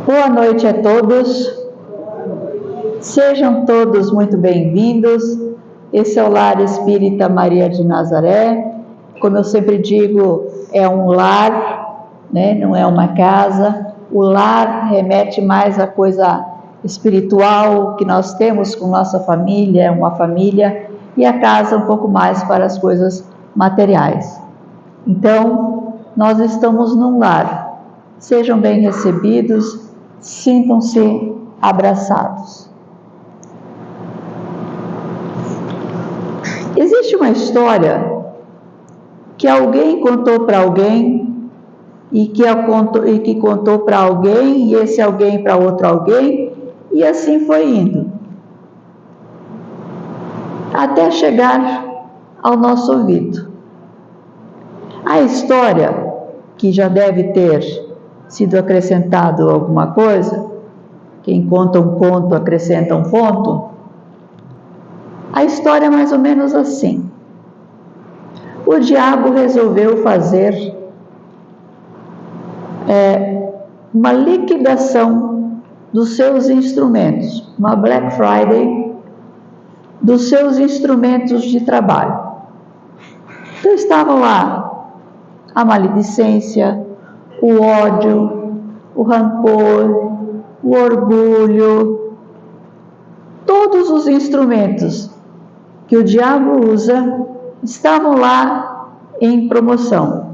Boa noite a todos, sejam todos muito bem-vindos. Esse é o Lar Espírita Maria de Nazaré. Como eu sempre digo, é um lar, né? Não é uma casa. O lar remete mais à coisa espiritual que nós temos com nossa família, é uma família, e a casa um pouco mais para as coisas materiais. Então, nós estamos num lar. Sejam bem recebidos, sintam-se abraçados. Existe uma história que alguém contou para alguém e que contou para alguém e esse alguém para outro alguém, e assim foi indo até chegar ao nosso ouvido. A história, que já deve ter sido acrescentado alguma coisa, quem conta um conto acrescenta um ponto, a história é mais ou menos assim. O diabo resolveu fazer uma liquidação dos seus instrumentos, uma Black Friday dos seus instrumentos de trabalho. Então estavam lá a maledicência, o ódio, o rancor, o orgulho, todos os instrumentos que o diabo usa estavam lá em promoção.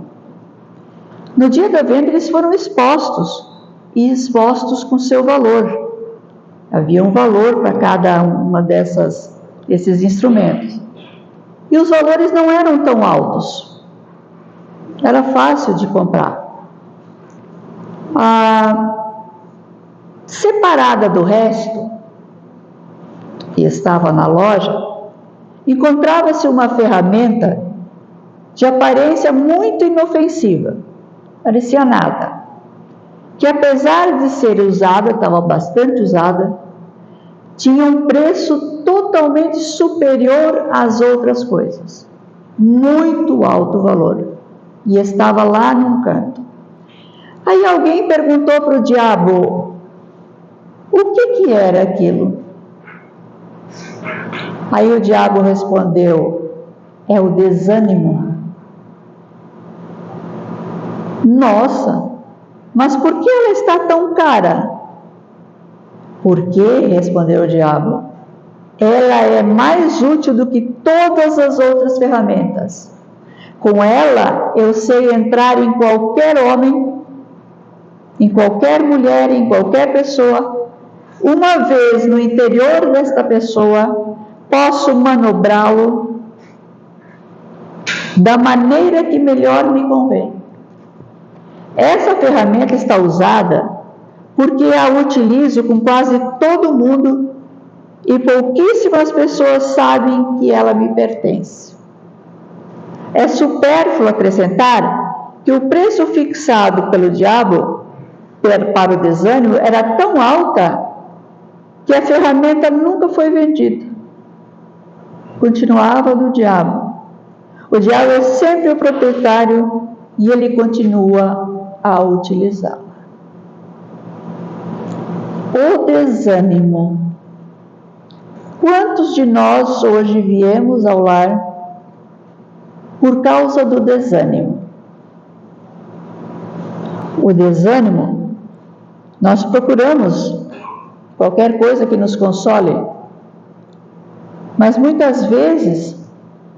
No dia da venda eles foram expostos, e expostos com seu valor. Havia um valor para cada uma desses instrumentos. E os valores não eram tão altos. Era fácil de comprar. Separada do resto, que estava na loja, encontrava-se uma ferramenta de aparência muito inofensiva, parecia nada, que apesar de ser usada, estava bastante usada, tinha um preço totalmente superior às outras coisas, muito alto valor, e estava lá num canto. Aí alguém perguntou para o diabo, o que era aquilo? Aí o diabo respondeu, é o desânimo. Nossa, mas por que ela está tão cara? Por quê? Respondeu o diabo. Ela é mais útil do que todas as outras ferramentas. Com ela, eu sei entrar em qualquer homem, em qualquer mulher, em qualquer pessoa. Uma vez no interior desta pessoa, posso manobrá-lo da maneira que melhor me convém. Essa ferramenta está usada porque a utilizo com quase todo mundo e pouquíssimas pessoas sabem que ela me pertence. É supérfluo acrescentar que o preço fixado pelo diabo para o desânimo era tão alta que a ferramenta nunca foi vendida. Continuava do diabo. O diabo é sempre o proprietário e ele continua a utilizá-la. O desânimo. Quantos de nós hoje viemos ao lar por causa do desânimo? O desânimo, nós procuramos qualquer coisa que nos console, mas muitas vezes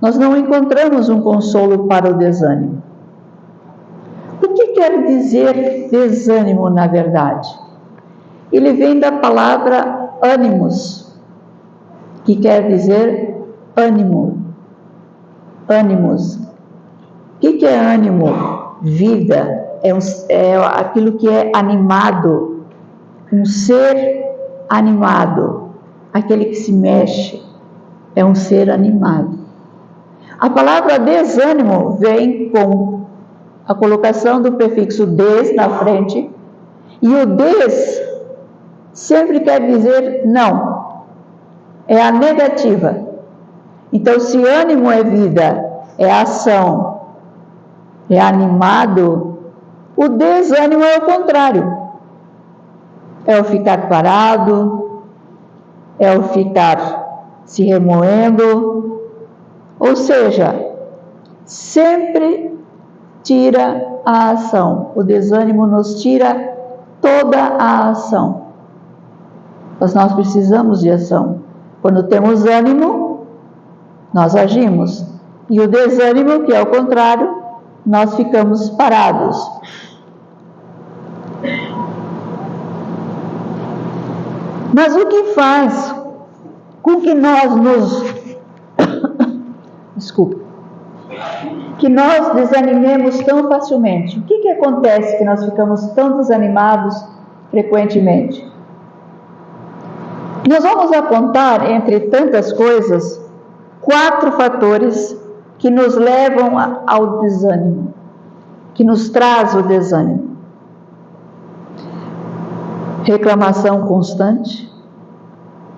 nós não encontramos um consolo para o desânimo. O que quer dizer desânimo na verdade? Ele vem da palavra ânimos, que quer dizer ânimo. Ânimos. O que é ânimo? Vida. É aquilo que é animado. Um ser animado. Aquele que se mexe. É um ser animado. A palavra desânimo vem com a colocação do prefixo des na frente. E o des sempre quer dizer não. É a negativa. Então, se ânimo é vida, é ação, é animado, o desânimo é o contrário. É o ficar parado? É o ficar se remoendo? Ou seja, sempre tira a ação. O desânimo nos tira toda a ação. Mas nós precisamos de ação. Quando temos ânimo, nós agimos. E o desânimo, que é o contrário, nós ficamos parados. Mas o que faz com que nós que nós desanimemos tão facilmente? O que acontece que nós ficamos tão desanimados frequentemente? Nós vamos apontar, entre tantas coisas, 4 fatores que nos levam ao desânimo, que nos traz o desânimo. Reclamação constante,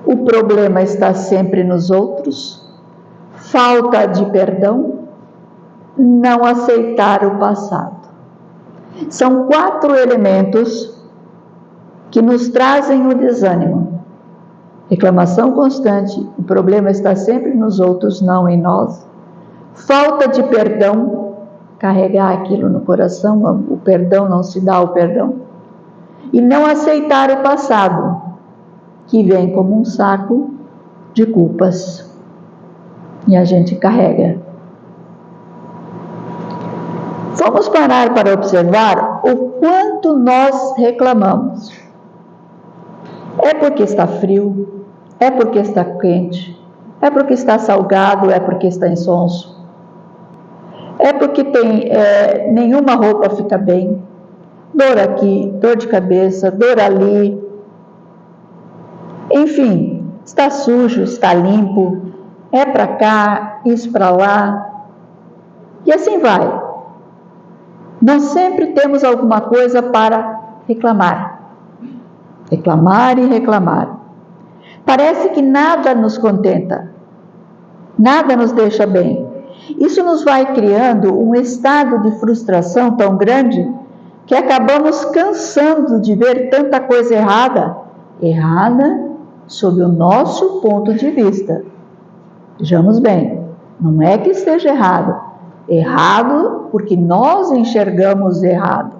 o problema está sempre nos outros, falta de perdão, não aceitar o passado. São 4 elementos que nos trazem o desânimo. Reclamação constante, o problema está sempre nos outros, não em nós. Falta de perdão, carregar aquilo no coração, o perdão não se dá o perdão. E não aceitar o passado, que vem como um saco de culpas. E a gente carrega. Vamos parar para observar o quanto nós reclamamos. É porque está frio, é porque está quente, é porque está salgado, é porque está insonso, é porque nenhuma roupa fica bem, dor aqui, dor de cabeça, dor ali, enfim, está sujo, está limpo, é para cá, isso para lá, e assim vai. Nós sempre temos alguma coisa para reclamar. Reclamar e reclamar. Parece que nada nos contenta, nada nos deixa bem. Isso nos vai criando um estado de frustração tão grande que acabamos cansando de ver tanta coisa errada sob o nosso ponto de vista. Vejamos bem, não é que esteja errado porque nós enxergamos errado.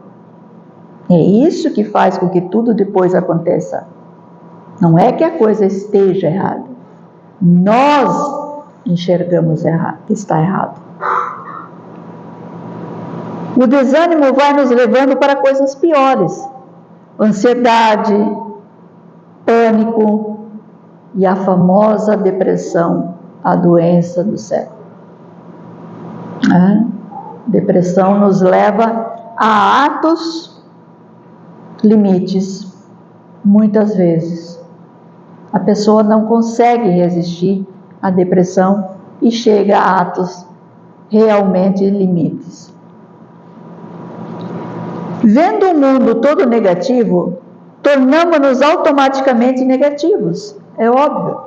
É isso que faz com que tudo depois aconteça. Não é que a coisa esteja errada. Nós enxergamos que está errado. O desânimo vai nos levando para coisas piores. Ansiedade, pânico e a famosa depressão, a doença do século. Depressão nos leva a atos limites, muitas vezes. A pessoa não consegue resistir à depressão e chega a atos realmente limites. Vendo o mundo todo negativo, tornamos-nos automaticamente negativos. É óbvio.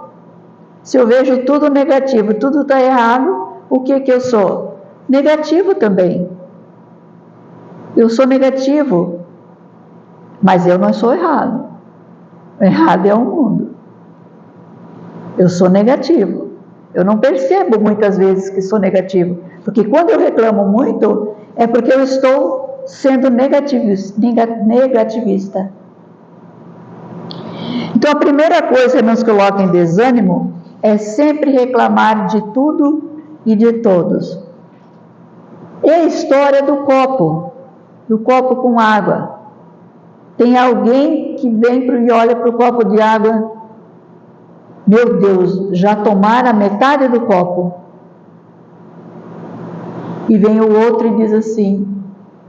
Se eu vejo tudo negativo, tudo está errado, o que eu sou? Negativo também. Eu sou negativo. Mas eu não sou errado. O errado é o mundo. Eu sou negativo. Eu não percebo muitas vezes que sou negativo. Porque quando eu reclamo muito, é porque eu estou sendo negativista. Então a primeira coisa que nos coloca em desânimo é sempre reclamar de tudo e de todos. É a história do copo com água. Tem alguém que vem e olha para o copo de água. Meu Deus, já tomaram a metade do copo. E vem o outro e diz assim: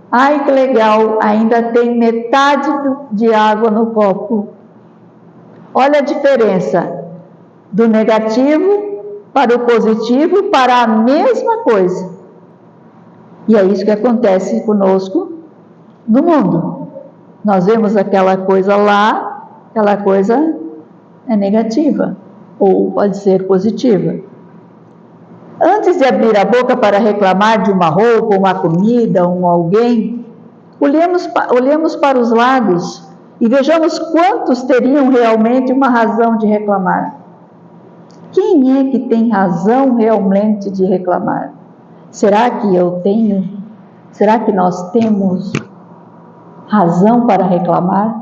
ai, que legal, ainda tem metade de água no copo. Olha a diferença do negativo para o positivo, para a mesma coisa. E é isso que acontece conosco no mundo. Nós vemos aquela coisa lá, aquela coisa é negativa, ou pode ser positiva. Antes de abrir a boca para reclamar de uma roupa, uma comida, alguém, olhemos para os lados e vejamos quantos teriam realmente uma razão de reclamar. Quem é que tem razão realmente de reclamar? Será que eu tenho? Será que nós temos razão para reclamar?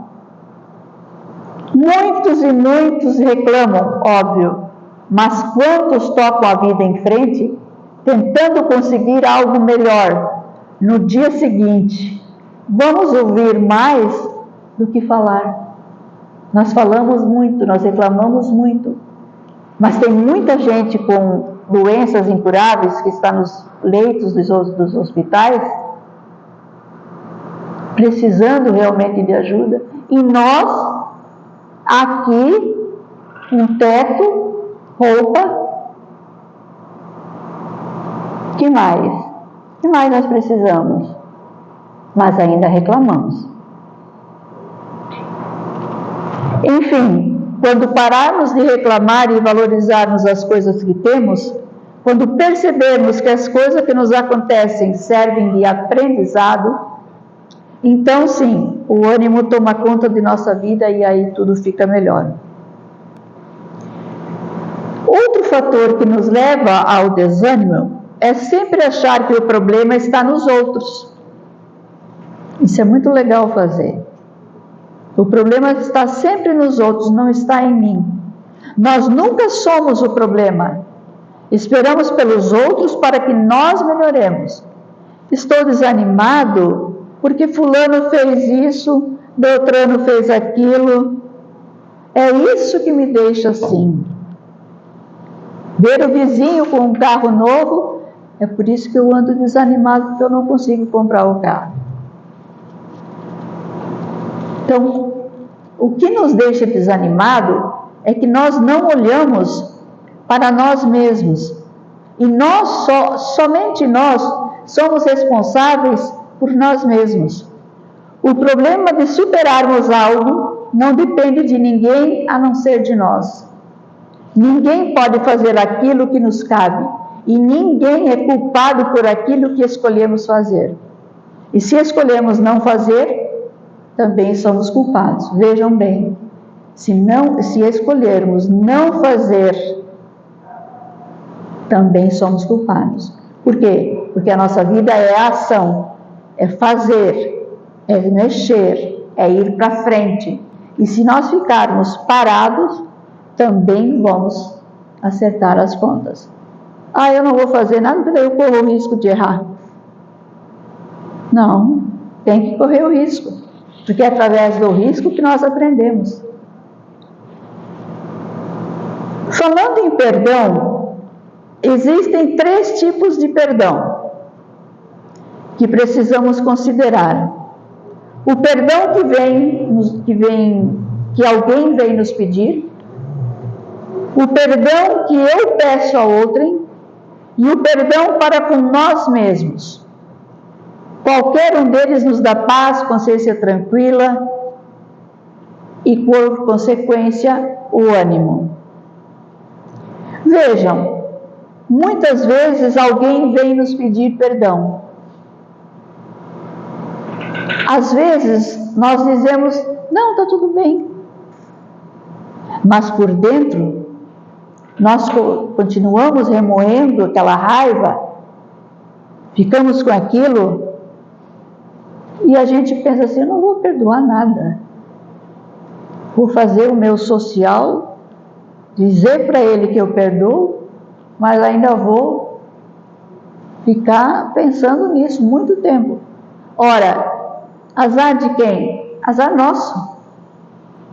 Muitos e muitos reclamam, óbvio, mas quantos tocam a vida em frente, tentando conseguir algo melhor no dia seguinte? Vamos ouvir mais do que falar. Nós falamos muito, nós reclamamos muito, mas tem muita gente com doenças incuráveis que está nos leitos dos hospitais, precisando realmente de ajuda, e nós, aqui, um teto, roupa, que mais? Que mais nós precisamos? Mas ainda reclamamos. Enfim, quando pararmos de reclamar e valorizarmos as coisas que temos, quando percebermos que as coisas que nos acontecem servem de aprendizado, então sim, o ânimo toma conta de nossa vida e aí tudo fica melhor. Outro fator que nos leva ao desânimo é sempre achar que o problema está nos outros. Isso é muito legal fazer. O problema está sempre nos outros, não está em mim. Nós nunca somos o problema. Esperamos pelos outros para que nós melhoremos. Estou desanimado porque fulano fez isso, Beltrano fez aquilo. É isso que me deixa assim. Ver o vizinho com um carro novo, é por isso que eu ando desanimado, porque eu não consigo comprar o carro. Então, o que nos deixa desanimado é que nós não olhamos para nós mesmos. E somente nós somos responsáveis por nós mesmos. O problema de superarmos algo não depende de ninguém a não ser de nós. Ninguém pode fazer aquilo que nos cabe. E ninguém é culpado por aquilo que escolhemos fazer. E se escolhemos não fazer, também somos culpados. Vejam bem, se escolhermos não fazer, também somos culpados. Por quê? Porque a nossa vida é a ação, é fazer, é mexer, é ir para frente. E se nós ficarmos parados, também vamos acertar as contas. Eu não vou fazer nada porque eu corro o risco de errar. Não, tem que correr o risco. Porque é através do risco que nós aprendemos. Falando em perdão, existem 3 tipos de perdão que precisamos considerar. O perdão que alguém vem nos pedir, o perdão que eu peço a outrem e o perdão para com nós mesmos. Qualquer um deles nos dá paz, consciência tranquila e, por consequência, o ânimo. Vejam, muitas vezes alguém vem nos pedir perdão. Às vezes nós dizemos, não, está tudo bem. Mas por dentro, nós continuamos remoendo aquela raiva, ficamos com aquilo. E a gente pensa assim, eu não vou perdoar nada. Vou fazer o meu social, dizer para ele que eu perdoo, mas ainda vou ficar pensando nisso muito tempo. Ora, azar de quem? Azar nosso.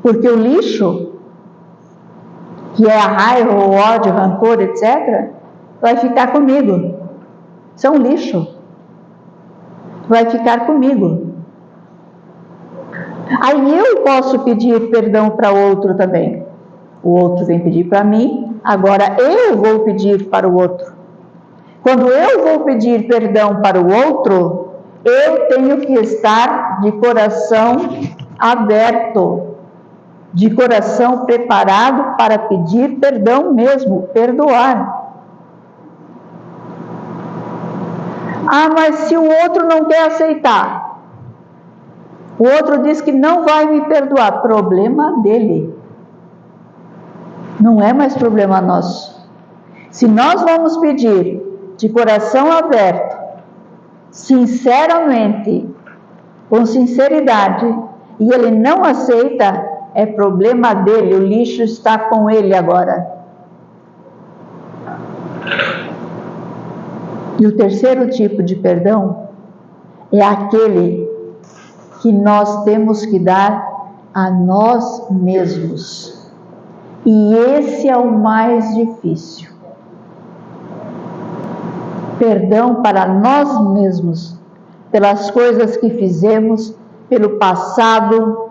Porque o lixo, que é a raiva, o ódio, o rancor, etc., vai ficar comigo. Isso é um lixo. Vai ficar comigo. Aí eu posso pedir perdão para outro também. O outro vem pedir para mim, agora eu vou pedir para o outro. Quando eu vou pedir perdão para o outro, eu tenho que estar de coração aberto, de coração preparado para pedir perdão mesmo, perdoar. Mas se o outro não quer aceitar, O outro diz que não vai me perdoar. Problema dele. Não é mais problema nosso. Se nós vamos pedir de coração aberto, sinceramente, com sinceridade, e ele não aceita, é problema dele, o lixo está com ele agora. E o terceiro tipo de perdão é aquele que nós temos que dar a nós mesmos. E esse é o mais difícil. Perdão para nós mesmos, pelas coisas que fizemos, pelo passado,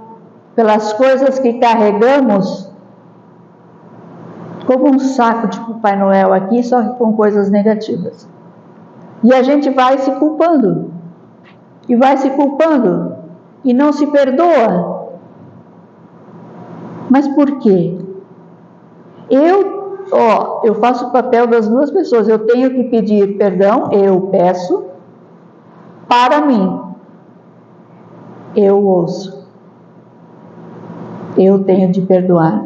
pelas coisas que carregamos, como um saco de Papai Noel aqui, só que com coisas negativas. E a gente vai se culpando, e vai se culpando, e não se perdoa. Mas por quê? Eu faço o papel das duas pessoas. Eu tenho que pedir perdão, eu peço, para mim. Eu ouço. Eu tenho de perdoar.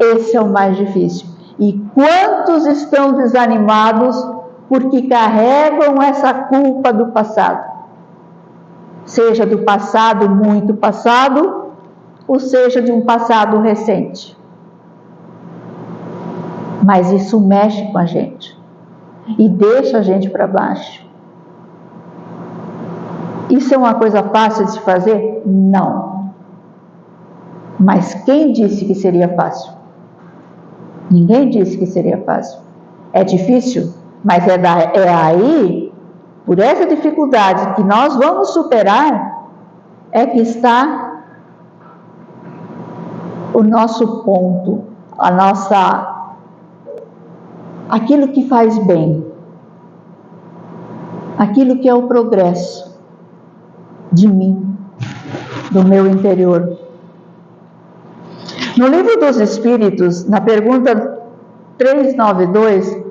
Esse é o mais difícil. E quantos estão desanimados porque carregam essa culpa do passado? Seja do passado muito passado, ou seja de um passado recente. Mas isso mexe com a gente e deixa a gente para baixo. Isso é uma coisa fácil de se fazer? Não. Mas quem disse que seria fácil? Ninguém disse que seria fácil. É difícil, mas é aí, por essa dificuldade que nós vamos superar, é que está o nosso ponto, aquilo que faz bem, aquilo que é o progresso de mim, do meu interior. No Livro dos Espíritos, na pergunta 392,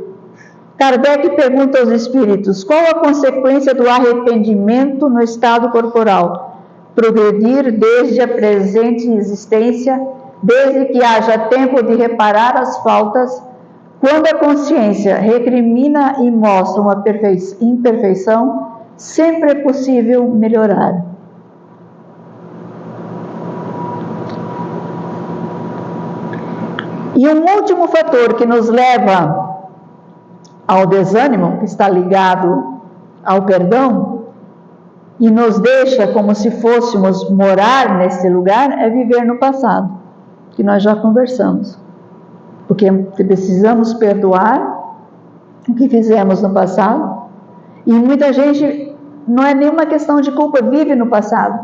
Kardec pergunta aos espíritos: qual a consequência do arrependimento no estado corporal? Progredir desde a presente existência, desde que haja tempo de reparar as faltas. Quando a consciência recrimina e mostra uma imperfeição, sempre é possível melhorar. E um último fator que nos leva ao desânimo, que está ligado ao perdão, e nos deixa como se fôssemos morar nesse lugar, é viver no passado, que nós já conversamos. Porque precisamos perdoar o que fizemos no passado, e muita gente, não é nenhuma questão de culpa, vive no passado.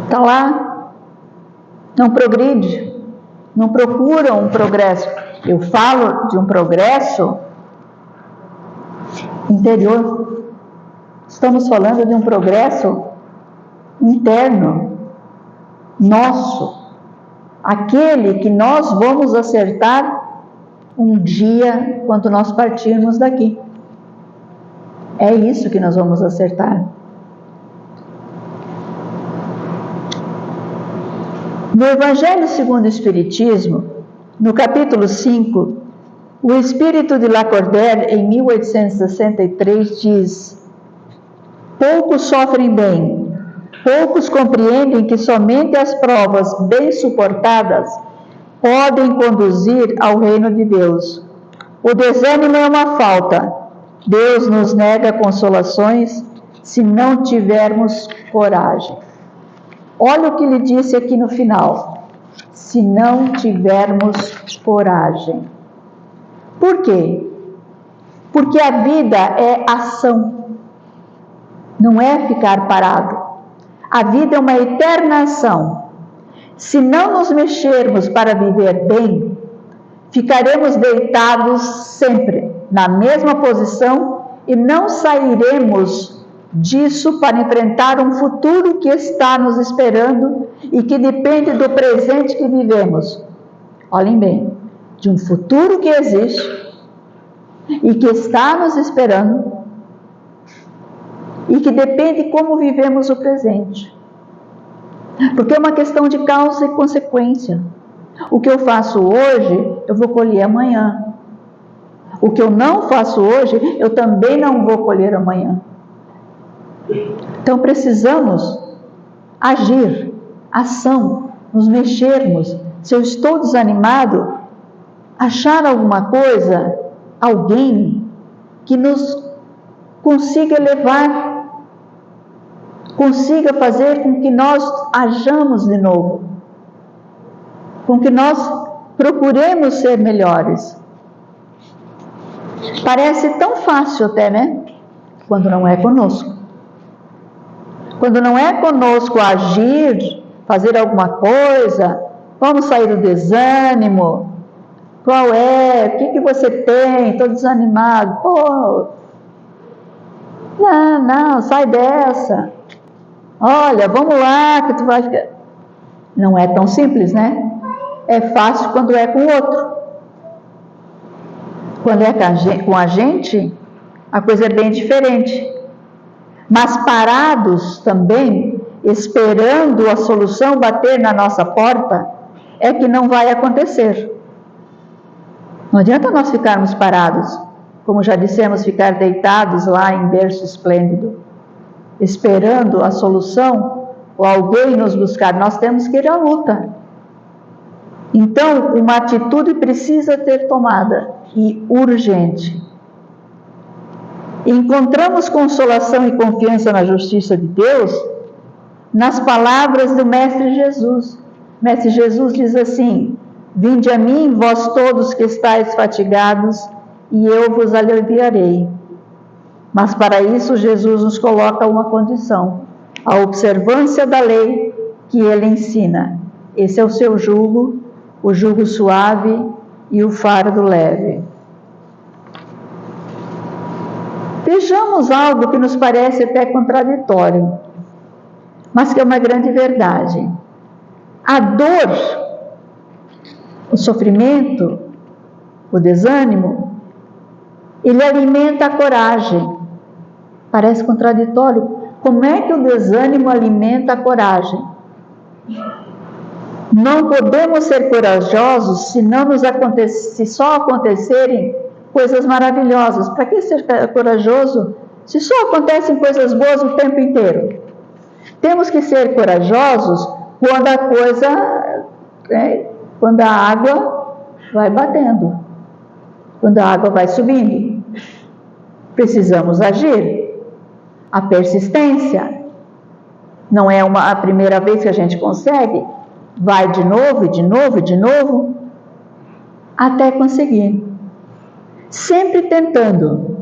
Está lá, não progride, não procura um progresso. Eu falo de um progresso interior. Estamos falando de um progresso interno, nosso. Aquele que nós vamos acertar um dia, quando nós partirmos daqui. É isso que nós vamos acertar. No Evangelho segundo o Espiritismo, no capítulo 5, o espírito de Lacordaire, em 1863, diz: poucos sofrem bem, poucos compreendem que somente as provas bem suportadas podem conduzir ao reino de Deus. O desânimo é uma falta. Deus nos nega consolações se não tivermos coragem. Olha o que ele disse aqui no final: se não tivermos coragem. Por quê? Porque a vida é ação, não é ficar parado. A vida é uma eterna ação. Se não nos mexermos para viver bem, ficaremos deitados sempre na mesma posição e não sairemos disso para enfrentar um futuro que está nos esperando e que depende do presente que vivemos. Olhem bem, de um futuro que existe e que está nos esperando, e que depende de como vivemos o presente. Porque é uma questão de causa e consequência. O que eu faço hoje, eu vou colher amanhã. O que eu não faço hoje, eu também não vou colher amanhã. Então precisamos agir, ação, nos mexermos. Se eu estou desanimado, achar alguma coisa, alguém que nos consiga levar, consiga fazer com que nós hajamos de novo, com que nós procuremos ser melhores. Parece tão fácil até, né? Quando não é conosco. Quando não é conosco agir, fazer alguma coisa, vamos sair do desânimo. Qual é? O que você tem? Estou desanimado. Pô, não, sai dessa. Olha, vamos lá que tu vai ficar... Não é tão simples, né? É fácil quando é com o outro. Quando é com a gente, a coisa é bem diferente. Mas parados também, esperando a solução bater na nossa porta, é que não vai acontecer. Não adianta nós ficarmos parados, como já dissemos, ficar deitados lá em berço esplêndido, esperando a solução ou alguém nos buscar. Nós temos que ir à luta. Então, uma atitude precisa ter tomada, e urgente. Encontramos consolação e confiança na justiça de Deus nas palavras do Mestre Jesus. Mestre Jesus diz assim: vinde a mim, vós todos que estáis fatigados, e eu vos aliviarei. Mas para isso Jesus nos coloca uma condição: a observância da lei que ele ensina. Esse é o seu jugo, o jugo suave e o fardo leve. Vejamos algo que nos parece até contraditório, mas que é uma grande verdade. A dor, o sofrimento, o desânimo, ele alimenta a coragem. Parece contraditório. Como é que o desânimo alimenta a coragem? Não podemos ser corajosos se só acontecerem coisas maravilhosas. Para que ser corajoso se só acontecem coisas boas o tempo inteiro? Temos que ser corajosos quando a coisa, quando a água vai batendo, quando a água vai subindo. Precisamos agir. A persistência. Não é a primeira vez que a gente consegue. Vai de novo, de novo, de novo, até conseguir. Sempre tentando.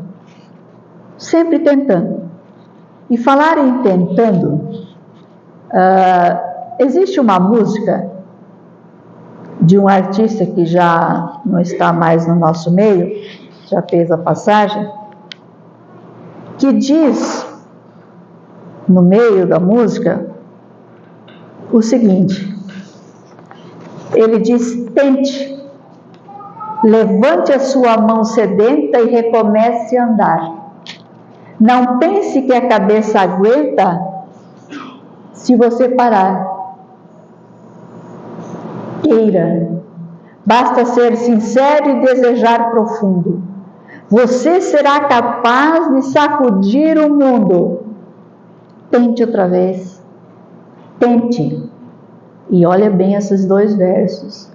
Sempre tentando. E falar em tentando, existe uma música de um artista que já não está mais no nosso meio, já fez a passagem, que diz, no meio da música, o seguinte: ele diz: tente, levante a sua mão sedenta e recomece a andar. Não pense que a cabeça aguenta se você parar. Queira, basta ser sincero e desejar profundo. Você será capaz de sacudir o mundo. Tente outra vez. Tente. E olha bem esses 2 versos.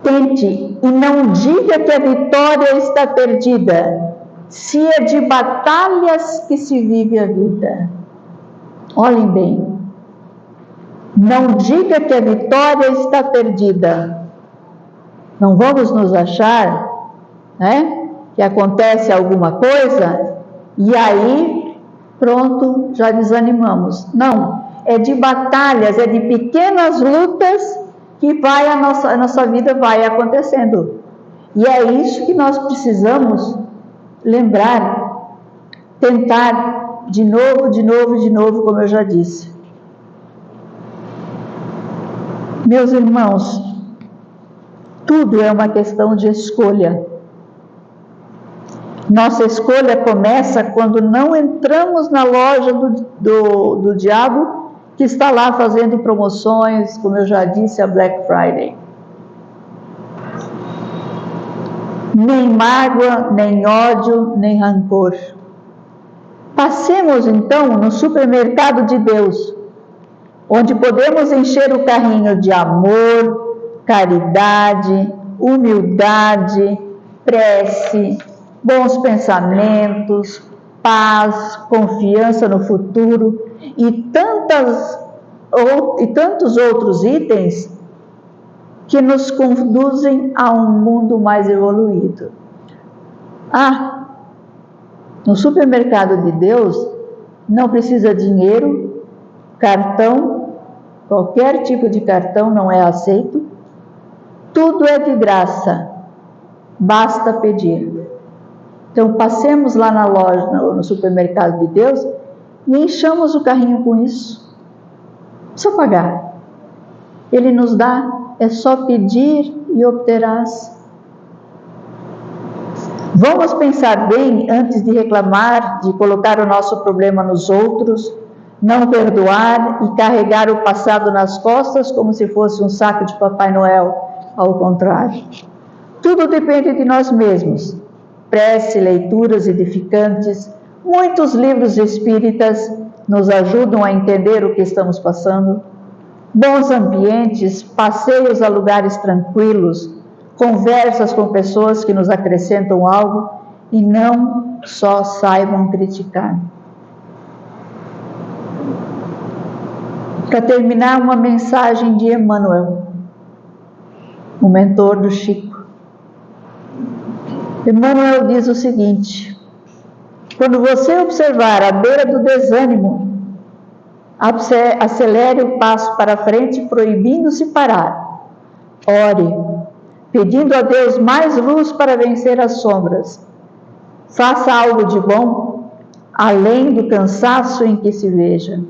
Tente e não diga que a vitória está perdida, se é de batalhas que se vive a vida. Olhem bem. Não diga que a vitória está perdida. Não vamos nos achar, que acontece alguma coisa e aí, pronto, já desanimamos. Não. É de batalhas, é de pequenas lutas que a nossa vida vai acontecendo. E é isso que nós precisamos lembrar, tentar de novo, como eu já disse. Meus irmãos, tudo é uma questão de escolha. Nossa escolha começa quando não entramos na loja do diabo, que está lá fazendo promoções, como eu já disse, a Black Friday. Nem mágoa, nem ódio, nem rancor. Passemos então no supermercado de Deus, onde podemos encher o carrinho de amor, caridade, humildade, prece, bons pensamentos, paz, confiança no futuro e tantos outros itens que nos conduzem a um mundo mais evoluído. No supermercado de Deus não precisa dinheiro, cartão, qualquer tipo de cartão não é aceito, tudo é de graça, basta pedir. Então passemos lá na loja, no supermercado de Deus, e enchamos o carrinho com isso. Só pagar. Ele nos dá, é só pedir e obterás. Vamos pensar bem antes de reclamar, de colocar o nosso problema nos outros, não perdoar e carregar o passado nas costas como se fosse um saco de Papai Noel, ao contrário. Tudo depende de nós mesmos. Prece, leituras edificantes, muitos livros espíritas nos ajudam a entender o que estamos passando. Bons ambientes, passeios a lugares tranquilos, conversas com pessoas que nos acrescentam algo e não só saibam criticar. Para terminar, uma mensagem de Emmanuel, o mentor do Chico. Emmanuel diz o seguinte: quando você observar a beira do desânimo, acelere o passo para frente, proibindo-se parar. Ore, pedindo a Deus mais luz para vencer as sombras. Faça algo de bom, além do cansaço em que se veja.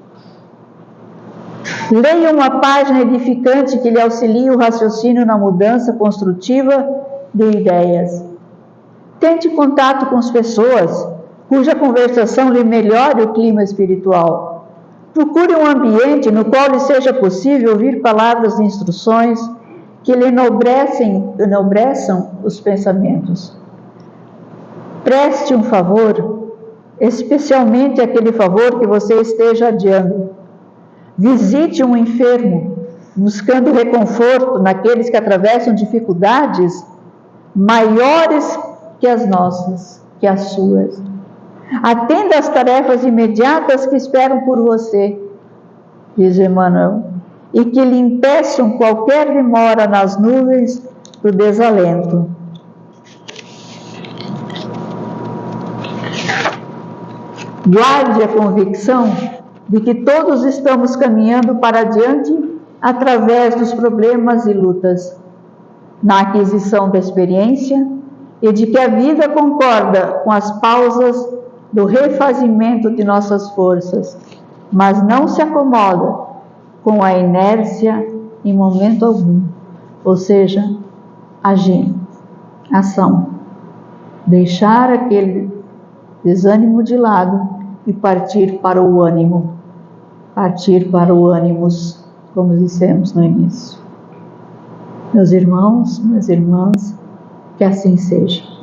Leia uma página edificante que lhe auxilie o raciocínio na mudança construtiva de ideias. Tente contato com as pessoas cuja conversação lhe melhore o clima espiritual. Procure um ambiente no qual lhe seja possível ouvir palavras de instruções que lhe enobreçam os pensamentos. Preste um favor, especialmente aquele favor que você esteja adiando. Visite um enfermo, buscando reconforto naqueles que atravessam dificuldades maiores que as nossas, que as suas. Atenda às tarefas imediatas que esperam por você, diz Emmanuel, e que lhe impeçam qualquer demora nas nuvens do desalento. Guarde a convicção de que todos estamos caminhando para adiante através dos problemas e lutas, na aquisição da experiência, e de que a vida concorda com as pausas do refazimento de nossas forças, mas não se acomoda com a inércia em momento algum, ou seja, agir, ação, deixar aquele desânimo de lado e partir para o ânimo, partir para o ânimos, como dissemos no início. Meus irmãos, minhas irmãs, que assim seja.